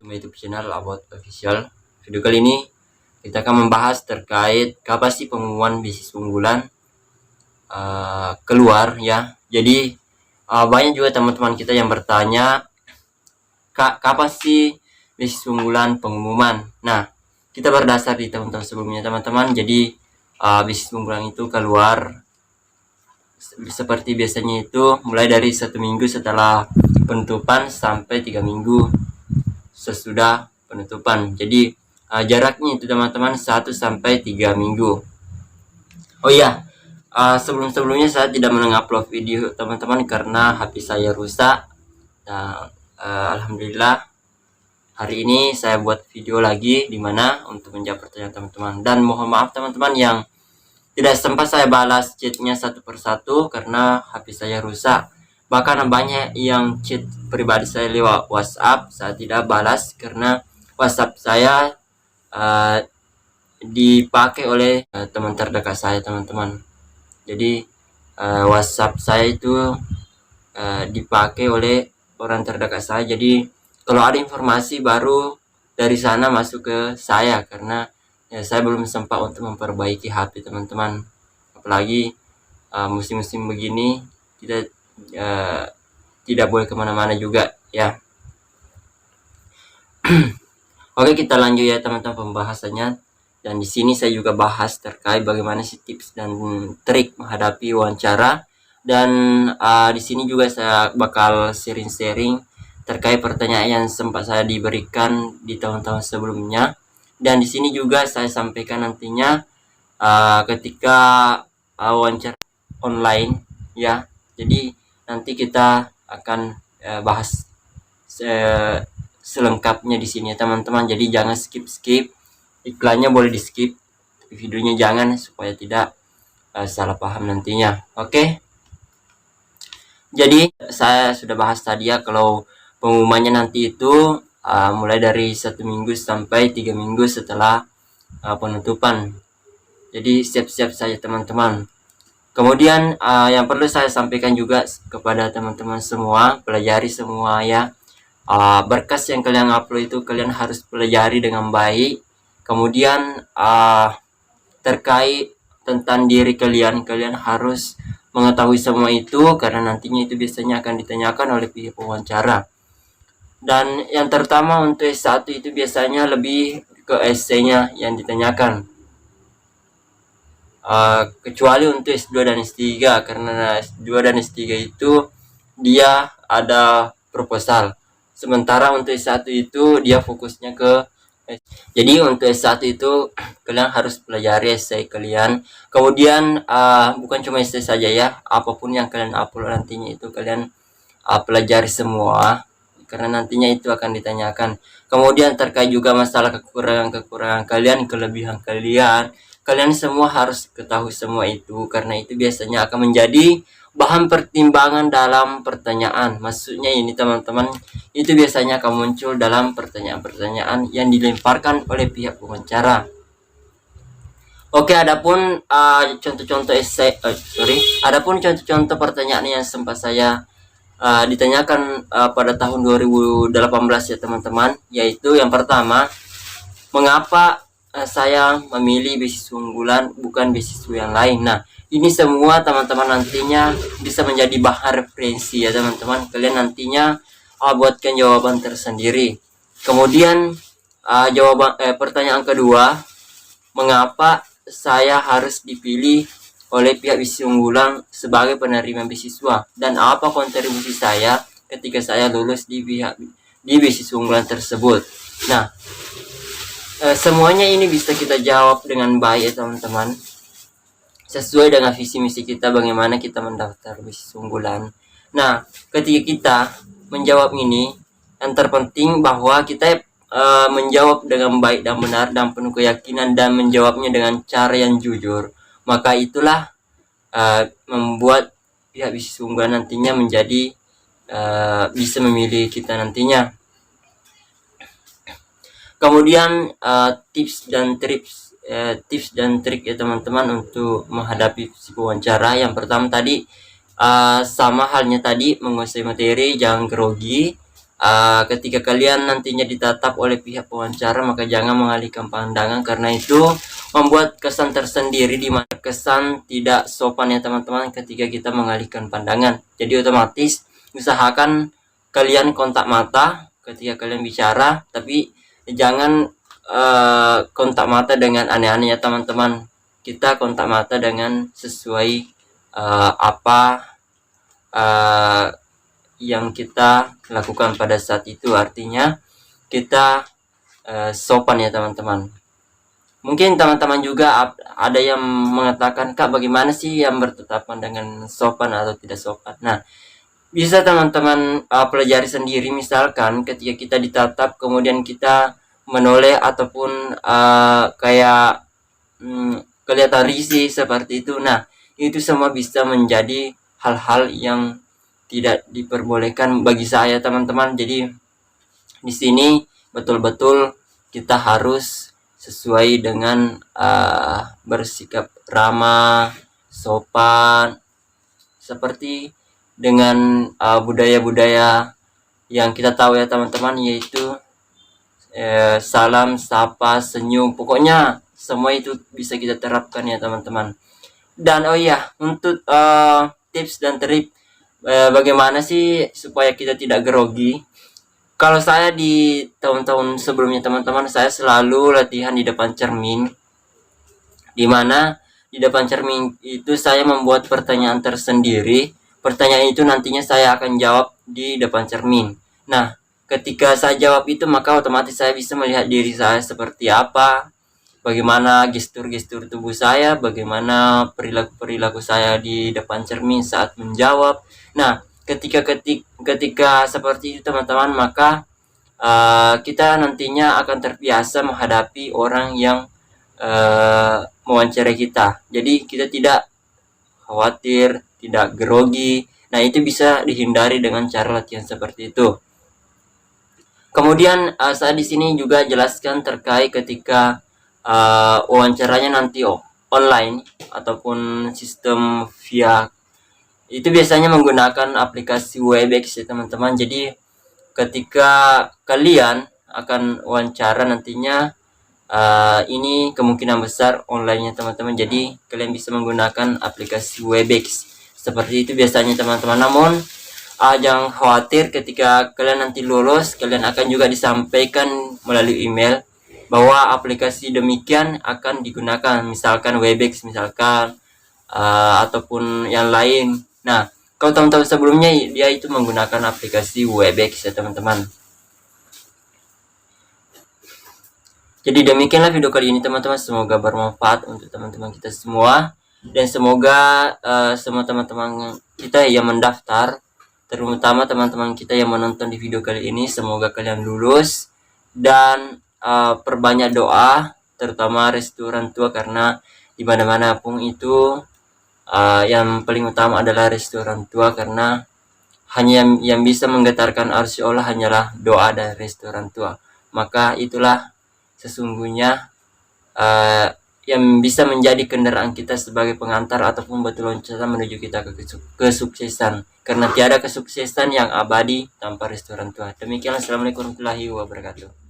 YouTube channel About Official. Video kali ini kita akan membahas terkait kapan sih pengumuman beasiswa unggulan keluar ya. Jadi banyak juga teman-teman kita yang bertanya, kapan sih beasiswa unggulan pengumuman? Nah, kita berdasar di tahun-tahun sebelumnya teman-teman. Jadi beasiswa unggulan itu keluar seperti biasanya itu mulai dari 1 minggu setelah penutupan sampai 3 minggu sesudah penutupan. Jadi jaraknya itu teman-teman 1 sampai 3 minggu. Oh iya, sebelum-sebelumnya saya tidak mengupload video teman-teman karena HP saya rusak. Nah, alhamdulillah hari ini saya buat video lagi dimana untuk menjawab pertanyaan teman-teman. Dan mohon maaf teman-teman yang tidak sempat saya balas chatnya satu persatu karena HP saya rusak. Bahkan banyak yang chat pribadi saya lewat WhatsApp, saya tidak balas karena WhatsApp saya dipakai oleh teman terdekat saya teman-teman. Jadi WhatsApp saya itu dipakai oleh orang terdekat saya. Jadi kalau ada informasi baru dari sana masuk ke saya karena saya belum sempat untuk memperbaiki HP teman-teman. Apalagi musim-musim begini kita tidak boleh kemana-mana juga ya. Oke, kita lanjut ya teman-teman pembahasannya. Dan di sini saya juga bahas terkait bagaimana sih tips dan trik menghadapi wawancara. Dan di sini juga saya bakal sharing-sharing terkait pertanyaan yang sempat saya diberikan di tahun-tahun sebelumnya. Dan di sini juga saya sampaikan nantinya ketika wawancara online ya. Jadi nanti kita akan bahas selengkapnya di sini ya teman-teman. Jadi jangan skip iklannya, boleh di skip, videonya jangan supaya tidak salah paham nantinya. Oke. Jadi saya sudah bahas tadi ya kalau pengumumannya nanti itu mulai dari 1 minggu sampai 3 minggu setelah penutupan. Jadi siap-siap saja teman-teman. Kemudian yang perlu saya sampaikan juga kepada teman-teman semua, pelajari semua ya. Berkas yang kalian upload itu kalian harus pelajari dengan baik. Kemudian terkait tentang diri kalian harus mengetahui semua itu karena nantinya itu biasanya akan ditanyakan oleh pihak pewawancara. Dan yang terutama untuk S1 itu biasanya lebih ke essay-nya yang ditanyakan. Kecuali untuk S2 dan S3 karena S2 dan S3 itu dia ada proposal, sementara untuk S1 itu dia fokusnya ke jadi untuk S1 itu kalian harus pelajari essay kalian. Kemudian bukan cuma essay saja ya, apapun yang kalian upload nantinya itu kalian pelajari semua karena nantinya itu akan ditanyakan. Kemudian terkait juga masalah kekurangan kalian, kelebihan kalian semua harus ketahui semua itu karena itu biasanya akan menjadi bahan pertimbangan dalam pertanyaan. Maksudnya ini teman-teman, itu biasanya akan muncul dalam pertanyaan-pertanyaan yang dilemparkan oleh pihak pewawancara. Oke, adapun contoh-contoh adapun contoh-contoh pertanyaan yang sempat saya ditanyakan pada tahun 2018 ya teman-teman, yaitu yang pertama, mengapa saya memilih beasiswa unggulan bukan beasiswa yang lain. Nah, ini semua teman-teman nantinya bisa menjadi bahan referensi ya teman-teman. Kalian nantinya buatkan jawaban tersendiri. Kemudian pertanyaan kedua, mengapa saya harus dipilih oleh pihak beasiswa unggulan sebagai penerima beasiswa dan apa kontribusi saya ketika saya lulus di beasiswa unggulan tersebut. Nah, semuanya ini bisa kita jawab dengan baik ya teman-teman, sesuai dengan visi misi kita bagaimana kita mendaftar beasiswa unggulan. Nah, ketika kita menjawab ini, yang terpenting bahwa kita menjawab dengan baik dan benar dan penuh keyakinan dan menjawabnya dengan cara yang jujur, maka itulah membuat pihak beasiswa unggulan nantinya menjadi bisa memilih kita nantinya. Kemudian tips dan trik ya teman-teman untuk menghadapi si wawancara. Yang pertama tadi sama halnya tadi, menguasai materi, jangan grogi, ketika kalian nantinya ditatap oleh pihak pewawancara, maka jangan mengalihkan pandangan, karena itu membuat kesan tersendiri, di mana kesan tidak sopan ya teman-teman ketika kita mengalihkan pandangan. Jadi otomatis usahakan kalian kontak mata ketika kalian bicara, tapi jangan kontak mata dengan aneh-aneh ya teman-teman. Kita kontak mata dengan sesuai apa yang kita lakukan pada saat itu. Artinya kita sopan ya teman-teman. Mungkin teman-teman juga ada yang mengatakan, Kak, bagaimana sih yang bertetapan dengan sopan atau tidak sopan? Nah, bisa teman-teman pelajari sendiri. Misalkan ketika kita ditatap kemudian kita menoleh ataupun kayak kelihatan risih seperti itu. Nah, itu semua bisa menjadi hal-hal yang tidak diperbolehkan bagi saya teman-teman. Jadi di sini betul-betul kita harus sesuai dengan bersikap ramah, sopan, seperti dengan budaya-budaya yang kita tahu ya teman-teman, yaitu salam, sapa, senyum, pokoknya semua itu bisa kita terapkan ya teman-teman. Dan oh iya, untuk tips dan trik bagaimana sih supaya kita tidak grogi. Kalau saya di tahun-tahun sebelumnya teman-teman, saya selalu latihan di depan cermin, dimana di depan cermin itu saya membuat pertanyaan tersendiri. Pertanyaan itu nantinya saya akan jawab di depan cermin. Nah, ketika saya jawab itu, maka otomatis saya bisa melihat diri saya seperti apa, bagaimana gestur-gestur tubuh saya, bagaimana perilaku saya di depan cermin saat menjawab. Nah, ketika seperti itu teman-teman, maka kita nantinya akan terbiasa menghadapi orang yang mewawancarai kita. Jadi kita tidak khawatir, tidak grogi. Nah, itu bisa dihindari dengan cara latihan seperti itu. Kemudian saya di sini juga jelaskan terkait ketika wawancaranya nanti online ataupun sistem via, itu biasanya menggunakan aplikasi Webex ya teman-teman. Jadi ketika kalian akan wawancara nantinya, ini kemungkinan besar online-nya teman-teman. Jadi kalian bisa menggunakan aplikasi Webex seperti itu biasanya teman-teman. Namun jangan khawatir, ketika kalian nanti lulus, kalian akan juga disampaikan melalui email bahwa aplikasi demikian akan digunakan, misalkan Webex misalkan, ataupun yang lain. Nah, kalau tahun-tahun sebelumnya dia itu menggunakan aplikasi Webex ya teman-teman. Jadi demikianlah video kali ini teman-teman, semoga bermanfaat untuk teman-teman kita semua, dan semoga semua teman-teman kita yang mendaftar, terutama teman-teman kita yang menonton di video kali ini, semoga kalian lulus dan perbanyak doa, terutama restu orang tua, karena di mana-mana pun itu yang paling utama adalah restu orang tua, karena hanya yang bisa menggetarkan arsy Allah hanyalah doa dan restu orang tua. Maka itulah sesungguhnya yang bisa menjadi kendaraan kita sebagai pengantar ataupun batu loncatan menuju kita ke kesuksesan, karena tiada kesuksesan yang abadi tanpa restu orang tua. Demikianlah, assalamualaikum warahmatullahi wabarakatuh.